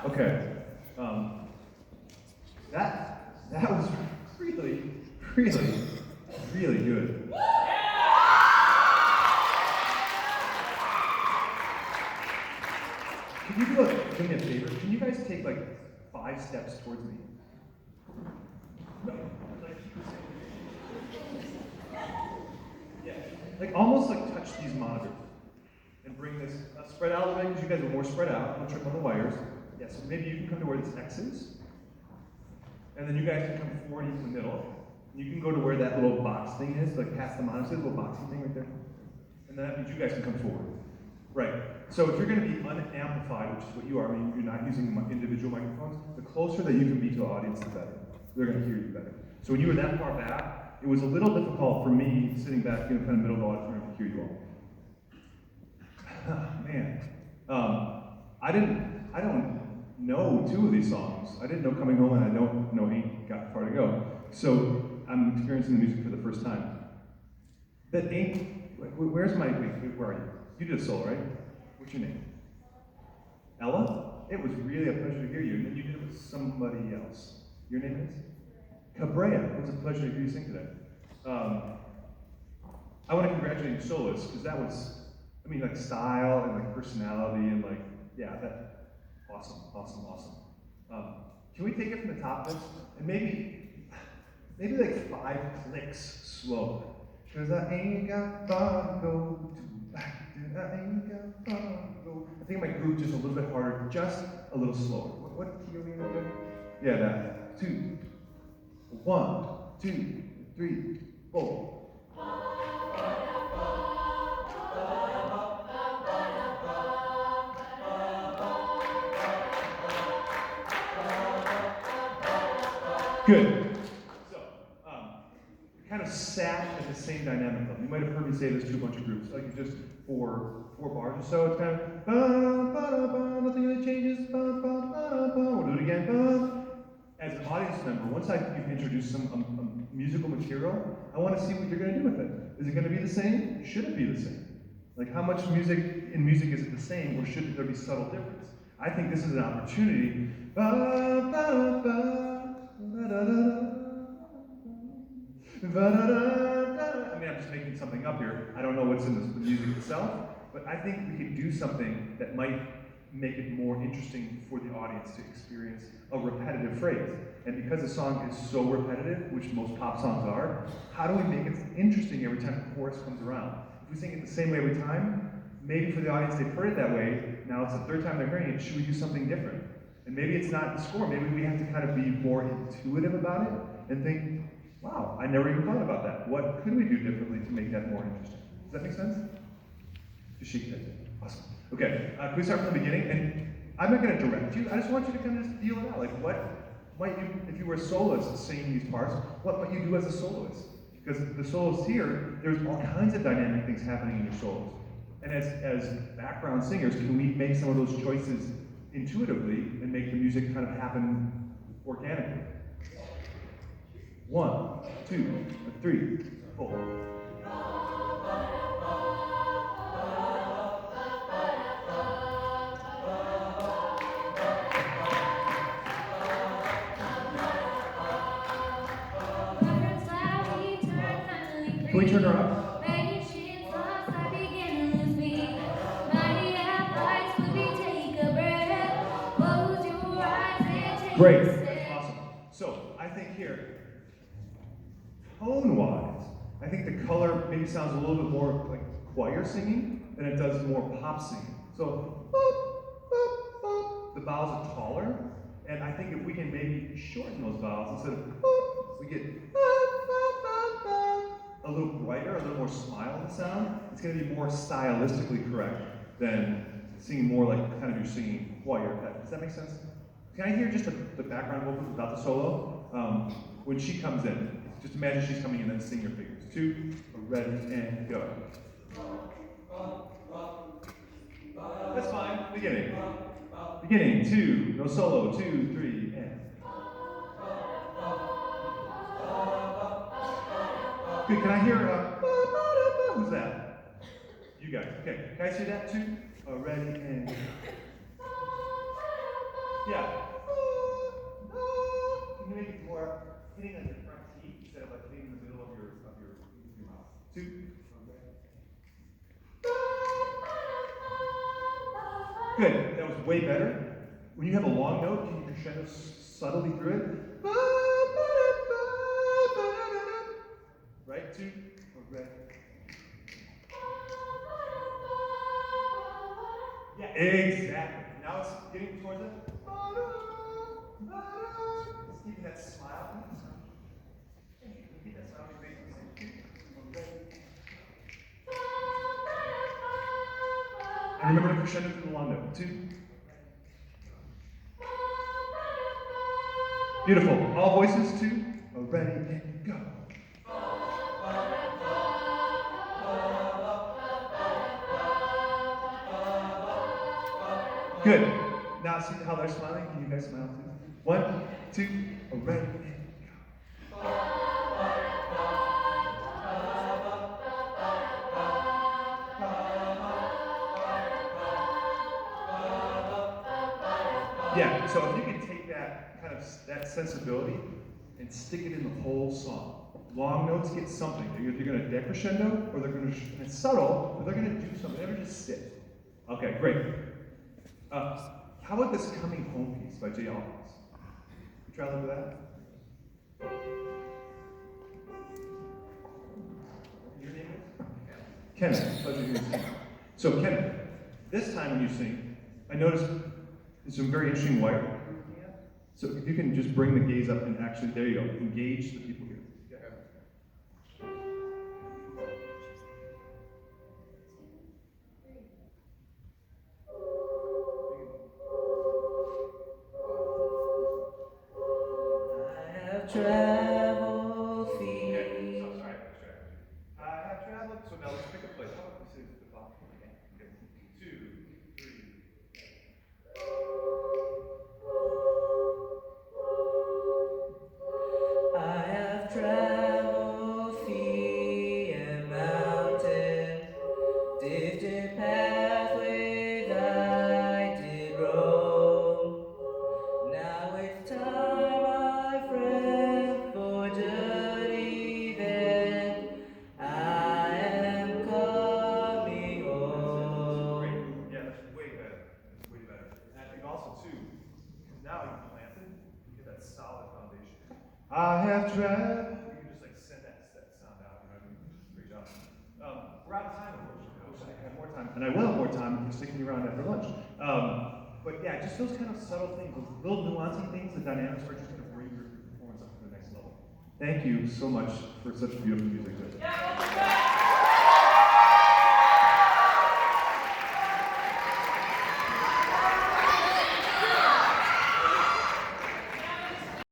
Okay. Um, that was really, really, really good. Can you do me a favor? Can you guys take like 5 steps towards me? No, like, yeah, like almost like touch these monitors and bring this spread out a little bit because you guys are more spread out. Don't trip on the wires. Yeah, so maybe you can come to where this X is, and then you guys can come forward into the middle. You can go to where that little box thing is, like past the monitors, little boxy thing right there. And then that means you guys can come forward. Right. So if you're going to be unamplified, which is what you are, I mean, you're not using individual microphones, the closer that you can be to the audience, the better. They're going to hear you better. So when you were that far back, it was a little difficult for me sitting back in kind of middle of the auditorium to hear you all. Man, I don't know 2 of these songs. I didn't know Coming Home, and I don't know Ain't Got Far to Go. So I'm experiencing the music for the first time. That ain't, where's my, wait, where are you? You did a solo, right? What's your name? Ella? It was really a pleasure to hear you. And then you did it with somebody else. Your name is? Cabrera. It was a pleasure to hear you sing today. I want to congratulate your soloists, because that was, I mean, like style and like personality and like, yeah, that, awesome. Can we take it from the top of this? And maybe like 5 clicks slower. Because I ain't got far to go to back. I ain't got far to go. I think my groove just a little bit harder, just a little slower. What key are we in again? Yeah, that. 2. 1, 2, 3, 4. Good. So, kind of sat at the same dynamic level. You might have heard me say this to a bunch of groups, like just 4 bars or so. It's kind of ba ba da ba, nothing really changes. Ba ba ba ba. We'll do it again. Ba. As an audience member, once you've introduced some musical material, I want to see what you're going to do with it. Is it going to be the same? Should it be the same? Like how much music is it the same, or should there be subtle difference? I think this is an opportunity. Ba ba ba. I mean, I'm just making something up here. I don't know what's in the music itself, but I think we could do something that might make it more interesting for the audience to experience a repetitive phrase. And because the song is so repetitive, which most pop songs are, how do we make it interesting every time the chorus comes around? If we sing it the same way every time, maybe for the audience they've heard it that way, now it's the 3rd time they're hearing it, should we do something different? And maybe it's not the score, maybe we have to kind of be more intuitive about it and think, wow, I never even thought about that. What could we do differently to make that more interesting? Does that make sense? Just shake your head. Awesome. Okay, can we start from the beginning? And I'm not going to direct you, I just want you to kind of just feel it out. Like what might you, if you were a soloist singing these parts, what might you do as a soloist? Because the soloist here, there's all kinds of dynamic things happening in your solos. And as background singers, can we make some of those choices intuitively and make the music kind of happen organically? 1, 2, 3, 4. Can we turn her up? Great, that's awesome. So I think here, tone-wise, I think the color maybe sounds a little bit more like choir singing than it does more pop singing. So the vowels are taller, and I think if we can maybe shorten those vowels instead of we get a little brighter, a little more smile in the sound. It's going to be more stylistically correct than singing more like kind of you're singing choir. Does that make sense? Can I hear just the background vocals without the solo? When she comes in, just imagine she's coming in and sing your fingers. 2, ready, and go. That's fine. Beginning. Beginning. 2, no solo. 2, 3, and. Good. Can I hear? Who's that? You guys. Okay. Can I see that too? Ready and. Yeah. Can you make it more hitting on your front teeth instead of like hitting in the middle of your mouth? 2. Good. That was way better. When you have a long note, can you crescendo subtly through it? Right? 2. Right. Yeah, exactly. Now it's getting towards it. It's keeping that smile. Keep that smile on your face. And remember to crescendo through the long note. 2. Beautiful. All voices. 2. Ready and go. Good. Now see how they're smiling? Can you guys smile too? 1, 2, ready and go. Yeah, so if you can take that kind of that sensibility and stick it in the whole song. Long notes get something. They're either going to decrescendo or they're going to, and it's subtle, but they're going to do something. They never just sit. Okay, great. How about this Coming Home piece by Jay Hawkins? You try to look at that? Your name is? Kenneth. Pleasure to hear you sing. So Kenneth, this time when you sing, I noticed there's some very interesting wire. So if you can just bring the gaze up and actually, there you go, engage the people here. Travel feet. Okay, so sorry, I have traveled. So now let's pick a place. How about this is the top? Okay. 2, 3. I have traveled feet and mountains, distant pathways I did roam. Now it's time, my friend, for journey then. I am coming home. Great. Yeah, that's way better. That's way better. And I think also too, because now you've planted, you get that solid foundation. I have traveled. You can just like send that sound out. You know what I mean? Great job. We're out of time, unfortunately. I wish I had more time, and I will have more time if you're sticking around after lunch. But yeah, just those kind of subtle things, those little nuancey things, the dynamics are just going to bring your performance up to the next level. Thank you so much for such beautiful music.